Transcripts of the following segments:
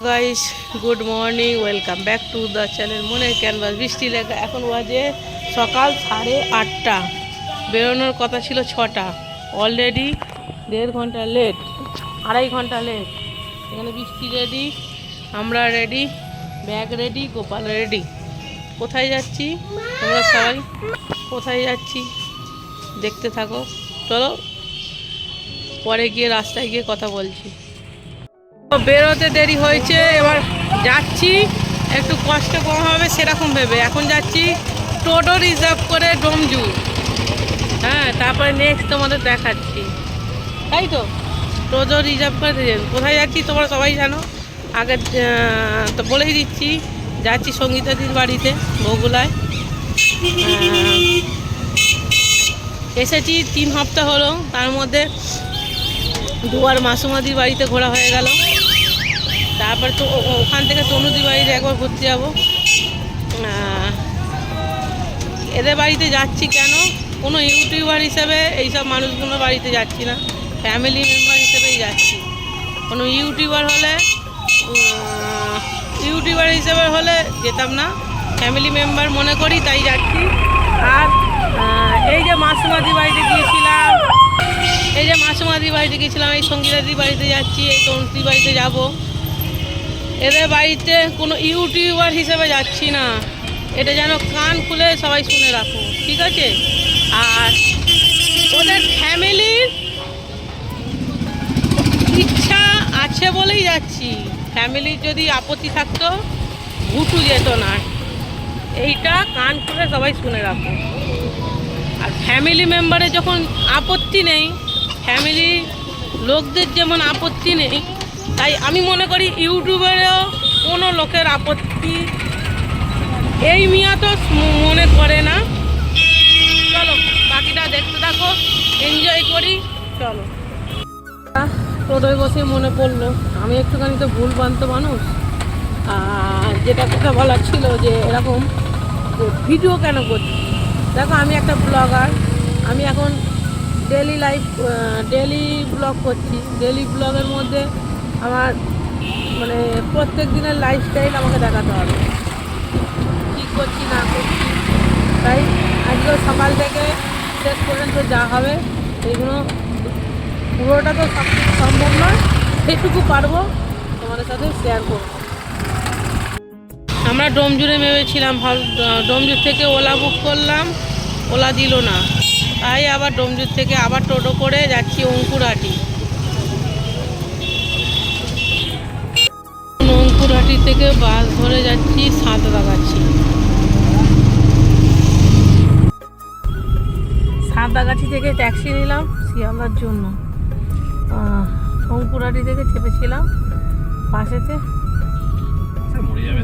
Guys, good morning, welcome back to the channel মনের canvas. বৃষ্টি লেখা এখন বাজে সকাল 8:30। বেরোনোর কথা ছিল 6টা। অলরেডি 1.5 ঘন্টা লেট, 2.5 ঘন্টা লেট। এখানে বৃষ্টি রেডি, আমরা ready, bag ready, Gopal ready. কোথায় যাচ্ছি তোমরা সবাই? কোথায় যাচ্ছি দেখতে থাকো। চলো, পরে গিয়ে রাস্তায় গিয়ে কথা বলছি। বেরোতে দেরি হয়েছে, এবার যাচ্ছি একটু কষ্ট কম হবে সেরকম ভেবে এখন যাচ্ছি টোটো রিজার্ভ করে ডোমজু। হ্যাঁ, তারপরে নেক্সট তোমাদের দেখাচ্ছি, তাই তো। টোটো রিজার্ভ করে কোথায় যাচ্ছি তোমরা সবাই জানো। আগে তো বলেই দিচ্ছি, যাচ্ছি সঙ্গীতাদির বাড়িতে বগুলায়। এসেছি 3 সপ্তাহ হলো, তার মধ্যে দুবার মাসুমাদির বাড়িতে ঘোরা হয়ে গেল। তারপর তো ওখান থেকে তনুদির বাড়িতে একবার ঘুরতে যাবো। এদের বাড়িতে যাচ্ছি কেন, কোনো ইউটিউবার হিসেবে এইসব মানুষগুলোর বাড়িতে যাচ্ছি না, ফ্যামিলি মেম্বার হিসেবেই যাচ্ছি। কোনো ইউটিউবার হিসেবে হলে যেতাম না, ফ্যামিলি মেম্বার মনে করি তাই যাচ্ছি। আর এই যে মাসুমাদির বাড়িতে গিয়েছিলাম, এই সঙ্গীতাদির বাড়িতে যাচ্ছি, এই তনুদির বাড়িতে যাব। এদের বাড়িতে কোনো ইউটিউবার হিসেবে যাচ্ছি না, এটা যেন কান খুলে সবাই শুনে রাখো, ঠিক আছে? আর ওদের ফ্যামিলির ইচ্ছা আছে বলেই যাচ্ছি, ফ্যামিলির যদি আপত্তি থাকতো ঘুটু যেত না, এইটা কান খুলে সবাই শুনে রাখো। আর ফ্যামিলি মেম্বারের যখন আপত্তি নেই, ফ্যামিলি লোকদের যেমন আপত্তি নেই, তাই আমি মনে করি ইউটিউবেরও কোনো লোকের আপত্তি এই মিয়া তো মনে করে না। চলো বাকিটা দেখতে থাকো, এনজয় করি, চলো। টোটোয় বসে মনে পড়লো আমি একটুখানি তো ভুলভ্রান্ত মানুষ। আর যেটা কথা বলার ছিল যে এরকম ভিডিও কেন করছি, দেখো আমি একটা ব্লগার, আমি এখন ডেলি ব্লগ করছি। ডেলি ব্লগের মধ্যে আমার মানে প্রত্যেক দিনের লাইফস্টাইল আমাকে দেখাতে হবে, কী করছি না করছি। তাই আজকে সকাল থেকে শেষ পর্যন্ত যা হবে এইগুলো, পুরোটা তো সব কিছু সম্ভব নয়, সেটুকু পারবো তোমাদের সাথে শেয়ার করব। আমরা ডোমজুরে নেমেছিলাম, ডোমজুর থেকে ওলা বুক করলাম, ওলা দিল না, তাই আবার ডোমজুর থেকে আবার টোটো করে যাচ্ছি অঙ্কুরহাটি। অঙ্কুরহাটি থেকে বাস ধরে যাচ্ছি সাঁতরাগাছি। সাঁতরাগাছি থেকে ট্যাক্সি নিলাম শিয়ালদার জন্য। অঙ্কুরহাটি থেকে চেপেছিলাম বাসেতে,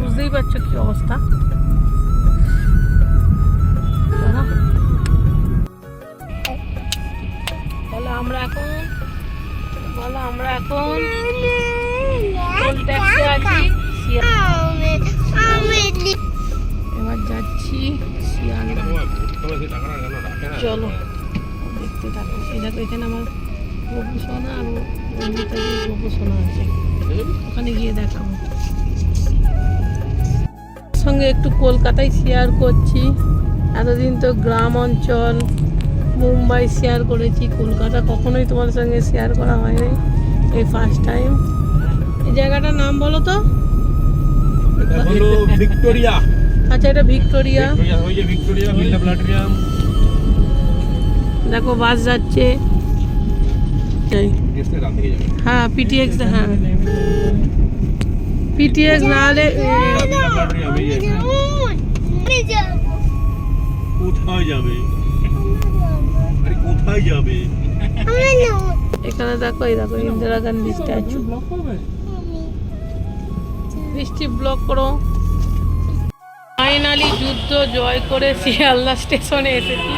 বুঝতেই পারছো কি অবস্থা। বলো আমরা এখন ট্যাক্সি আছি, এবার যাচ্ছি শিয়ালদা। চলো দেখতে থাকো। এই দেখো এখানে আমার গপু সোনা আর গপু সোনা আছে, ওখানে গিয়ে দেখাবো। সঙ্গে একটু কলকাতায় শেয়ার করছি। এতদিন তো গ্রাম অঞ্চল মুম্বাই শেয়ার করেছি, কলকাতা কখনোই তোমার সঙ্গে শেয়ার করা হয়নি, এই ফার্স্ট টাইম। এই জায়গাটার নাম বলো তো? ভিক্টোরিয়া। আচ্ছা, এটা ভিক্টোরিয়া। দেখো বাস যাচ্ছে, হ্যাঁ পিটিএক্স, হ্যাঁ পিটিএক্স না হলে কোথায় যাবে? এখানে দেখো, এই দেখো ইন্দিরা গান্ধী স্ট্যাচু। বৃষ্টি ব্লক করো। ফাইনালি যুদ্ধ জয় করে শিয়ালদা স্টেশনে এসেছি।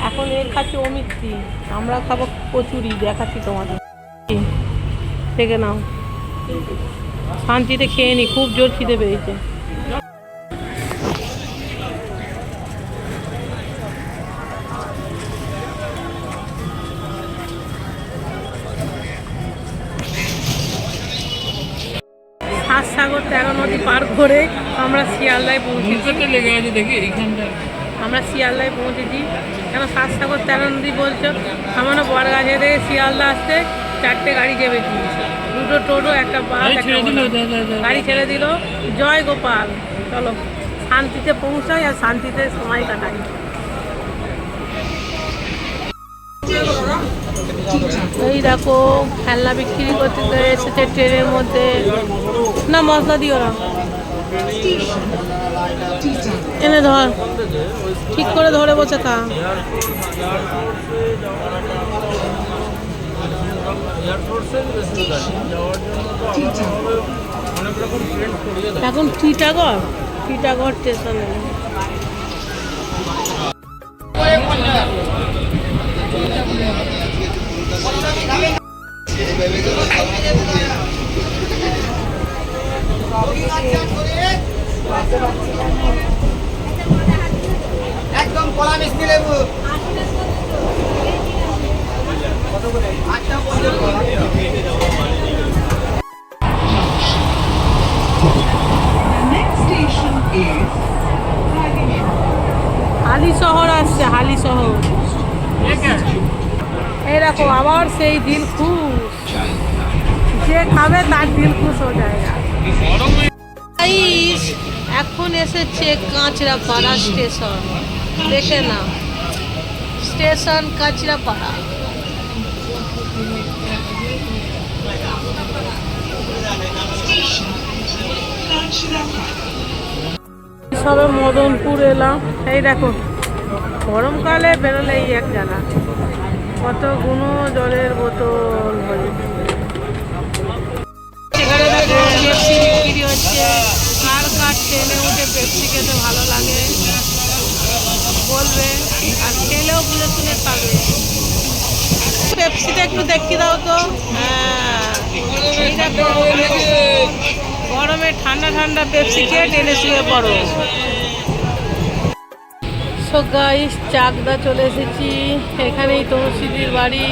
এখন এর খাচ্ছি অমিত সিং, আমরা খাবো কচুরি, দেখাচ্ছি তোমাদের। থেকে নাও, শান্তিতে খেয়ে নি, খুব জোর খিদে পেয়েছে। তেরো নদী পার করে আমরা শিয়ালদায় পৌঁছেছি। লেগে আছে দেখি এইখানটা। আমরা শিয়ালদায় পৌঁছেছি। কেন সাতসাগর তেরো নদী বলছো? সামান্য বরগাছে থেকে শিয়ালদা আসতে 4টে গাড়ি চেপেছি, 2টো টোটো, একটা বাস, একটা ওলা। গাড়ি ছেড়ে দিল। জয় গোপাল। চলো শান্তিতে পৌঁছাই আর শান্তিতে সময় কাটাই। এই দেখো খেলনা বিক্রি করতে এসেছে ট্রেনের মধ্যে। না মশলা দিও না, এনে ধর, ঠিক করে ধরে বসে খা। এখন টিটাগড় স্টেশনে। একদম কলা মিষ্টি লেবু হালি শহর আসছে, হালি শহর। এই দেখো আবার সেই দিল খুশ, যে খাবে তার দিল খুশ হয়ে যায়গা। এখন এসেছে কাঁচরাপাড়া স্টেশন, দেখে না, স্টেশন কাঁচরাপাড়া। সবে মদনপুর এলাম। এই দেখো গরমকালে বেরোলে এই এক জায়গা, কতগুলো জলের বোতল হয়েছে। সেখানে দেখো পেপসি বিক্রি হচ্ছে। কার কার ট্রেনে উঠে পেপসি খেতে ভালো লাগে বলবে, আর খেলেও বুঝে শুনে খাবে। পেপসিটা একটু দেখিয়ে দাও তো। হ্যাঁ, এইটা তো গরমে ঠান্ডা ঠান্ডা পেপসি খেয়ে ট্রেনে শুয়ে পড়ো। সো গাইস, চাকদা চলে এসেছি। এখানেই তনুশ্রীদির বাড়ি।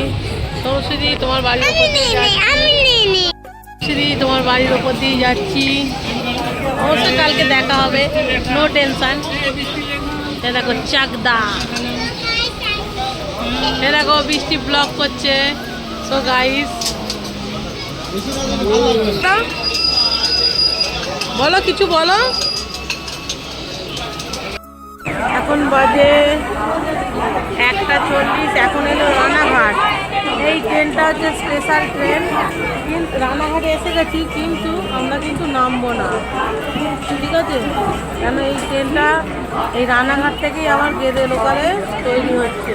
তনুশ্রীদি, তোমার বাড়ির ওপর দিয়ে যাচ্ছি। তোমার বাড়ির ওপর দিয়ে যাচ্ছি। অবশ্যই কালকে দেখা হবে, নো টেনশন। দেখো চাকদা, দেখো বৃষ্টি ব্লক করছে। সো গাইস, বলো কিছু বলো। এখন বাজে 1:40। এখন এলো রানাঘাট। এই ট্রেনটা হচ্ছে স্পেশাল ট্রেন। কিন্তু রানাঘাটে এসে গেছি, কিন্তু আমরা কিন্তু নামবো না, ঠিক আছে? কেন এই ট্রেনটা এই রানাঘাট থেকেই আমার গেদে লোকালে তৈরি হচ্ছে।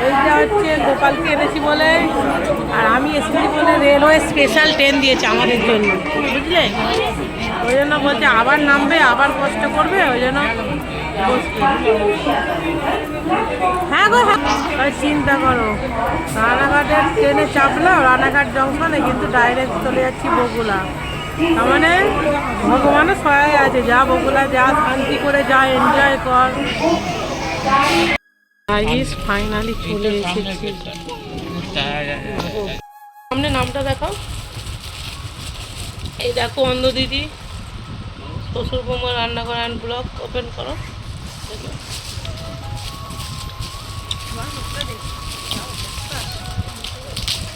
এইটা হচ্ছে গোপালকে এনেছি বলে, আর আমি এসেছি বলে রেলওয়ে স্পেশাল ট্রেন দিয়েছে আমাদের জন্য, বুঝলে? ওই জন্য বলছে আবার নামবে, আবার কষ্ট করবে, ওই জন্য হ্যাঁ গো হ্যাঁ। চিন্তা করো, রানাঘাটের ট্রেনে চাপলাম রানাঘাট জংশনে, কিন্তু ডাইরেক্ট চলে যাচ্ছি বগুলা। তার মানে ভগবানের সহায় আছে, যা বগুলা যা শান্তি করে যা এনজয় কর। ফাইনালি চলে এসেছি। সামনে নামটা দেখাও। এই দেখো অন্ধ দিদি, শ্বশুর বৌমা রান্নাঘর অ্যান্ড ব্লগ। ওপেন করো।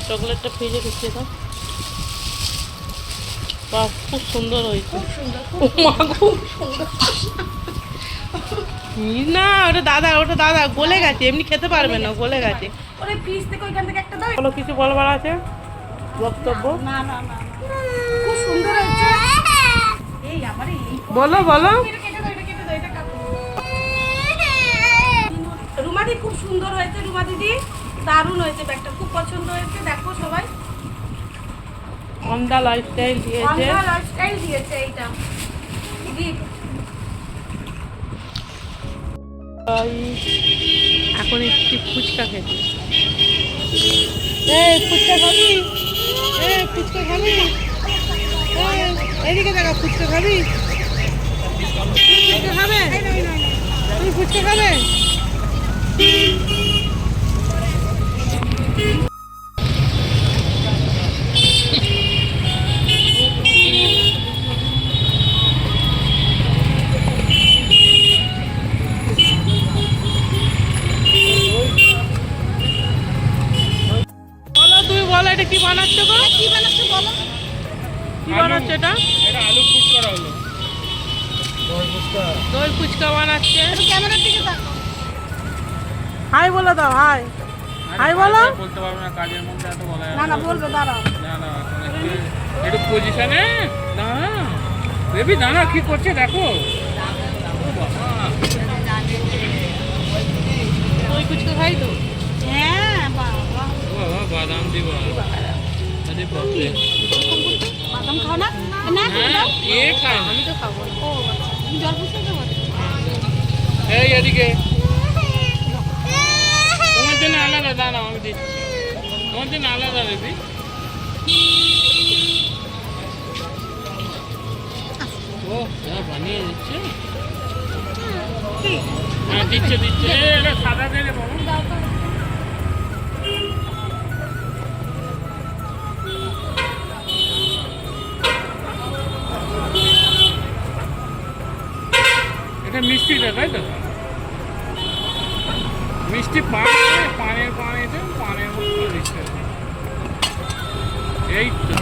চকলেটটা ফ্রিজে ঢুকিয়ে দাও। বাহ, খুব সুন্দর হয়েছে। না, ওটা দাদা গলে গেছে, এমনি খেতে পারবে না, গলে গেছে। বলো, কিছু বলবার আছে বক্তব্য? বলো বলো। রুমাদি খুব সুন্দর হয়েছে, রুমা দিদি দারুণ হয়েছে, ব্যাগটা খুব পছন্দ হয়েছে। দেখো সবাই অন্দা লাইফস্টাইল দিয়েছে, লাইফস্টাইল দিয়েছে এইটা গিফট। এখন একটু ফুচকা খেতে। এই ফুচকা খাবি? ফুচকা খাবি? এদিকে দেখা, ফুচকা খাবি? ফুচকা খাবে? তুমি ফুচকা খাবে? বানাচ্ছে এটা? এটা আলু ফুচকা হলো। দই ফুচকা বানাচ্ছে। একটু ক্যামেরার দিকে তাকাও। হাই বলে দাও, হাই। হাই বলো। বলতে পারবো না, কাজের মধ্যে এত বলা না না বলবো, দাঁড়াও। না না, একটু পজিশনে দাঁড়া বেবি, দাঁড়া কি করছে দেখো। দই ফুচকা খাই তো। হ্যাঁ বাবা, বাবা বাদাম দিবা, আরে বাপরে। বাদাম খাও না? না হ্যাঁ এ খায় না। আমি তো খাবো না। ও আচ্ছা, তুমি জল বুঝতে পারো? এই এদিকে তোমার জন্য আলাদা দাঁড়াও, আমি দিচ্ছি তোমার জন্য আলাদা বেবি। ও বানিয়ে দিচ্ছে। হ্যাঁ দিচ্ছে দিচ্ছে। এটা সাদা দিলে বাবু। এটা মিষ্টি দেয় তাই তো? মিষ্টি পান পানের পানিতে পানের মতো দিচ্ছে। এই তো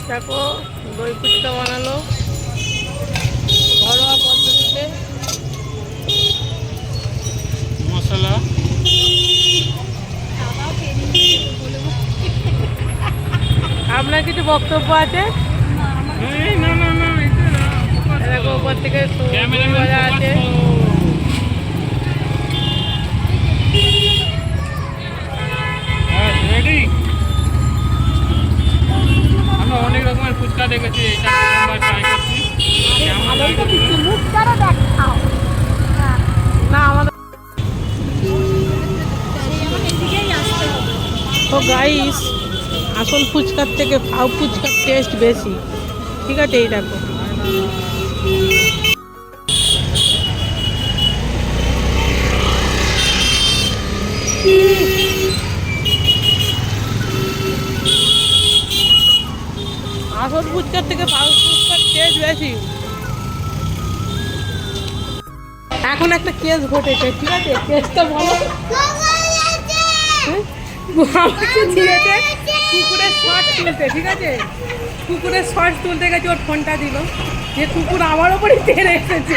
দেখো দই ফুচকা বানালো ঘরোয়া পদ্ধতিতে। মশলা আপনার কিছু বক্তব্য আছে? এই না না না, এটা না, focus দেখো করো। উপর থেকে ক্যামেরাম্যান মজা focus আছে। করো। হ্যাঁ রেডি। আমরা অনেক রকমের ফুচকা দেখেছি, এটা প্রথমবার ট্রাই করছি। কেমন লাগে? মুখ ছাড়া দেখাও। না আমাদের এদিকেই আসতে হবে। তো গাইস, আসল ফুচকার থেকে ফাউ ফুচকার টেস্ট বেশি। ঠিক আছে, এই দেখো আসল ফুচকার থেকে ফাউ ফুচকার টেস্ট বেশি। এখন একটা কেস ঘটেছে, ঠিক আছে? কেসটা বলো। হ্যাঁ? আমাকে দিয়েছে কুকুরের শর্ট তুলতে, ঠিক আছে? কুকুরের শর্ট তুলতে গেছে, ওর ফোনটা দিল যে কুকুর আমার ওপরই তেড়ে এসেছে।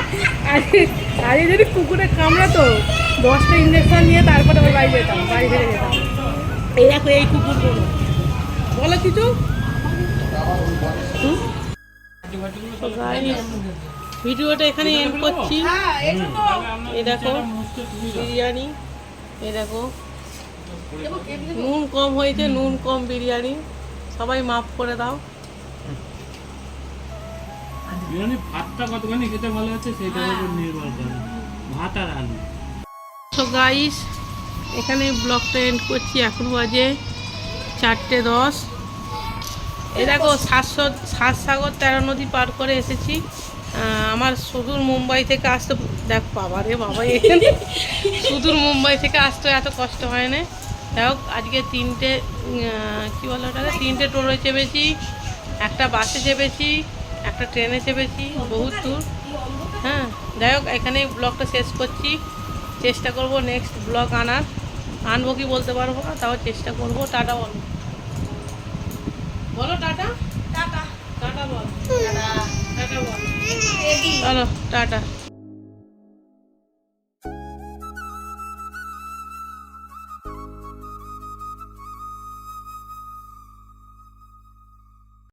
আরে যদি কুকুরে কামড়াতো 10টা ইঞ্জেকশন নিয়ে তারপরে ওর বাড়ি যেতাম, বাড়ি ফিরে যেতাম। এই দেখো এই কুকুরগুলো, বলো কিছু। তো guys, ভিডিওটা এখানে এন্ড করছি। এই দেখো বিরিয়ানি, এই দেখো নুন কম হয়েছে, নুন কম বিরিয়ানি, সবাই মাফ করে দাও। বিরিয়ানি ভাতটা কতখানি খেতে ভালো হচ্ছে সেটার উপর নির্ভর করে, ভাত আর আলু। তো গাইস, এখানে ব্লগটা এন্ড করছি। এখন বাজে 4:10। এই দেখো সাতসাগর 13 নদী পার করে এসেছি। আমার সুদূর মুম্বাই থেকে আসতে, দেখ বাবা রে বাবা, এখানে সুদূর মুম্বাই থেকে আসতে এত কষ্ট হয় না। যাই হোক, আজকে 3টে কী বলো ওটাকে, 3টে টোটোয় চেপেছি, একটা বাসে চেপেছি, একটা ট্রেনে চেপেছি, বহুত দূর। হ্যাঁ, যাই হোক, এখানেই ব্লগটা শেষ করছি। চেষ্টা করব নেক্সট ব্লগ আনবো কি বলতে পারবো না, তাও চেষ্টা করবো। টাটা বলো, বলো টাটা। টাটা টাটা বল, টাটা বল, চলো টাটা।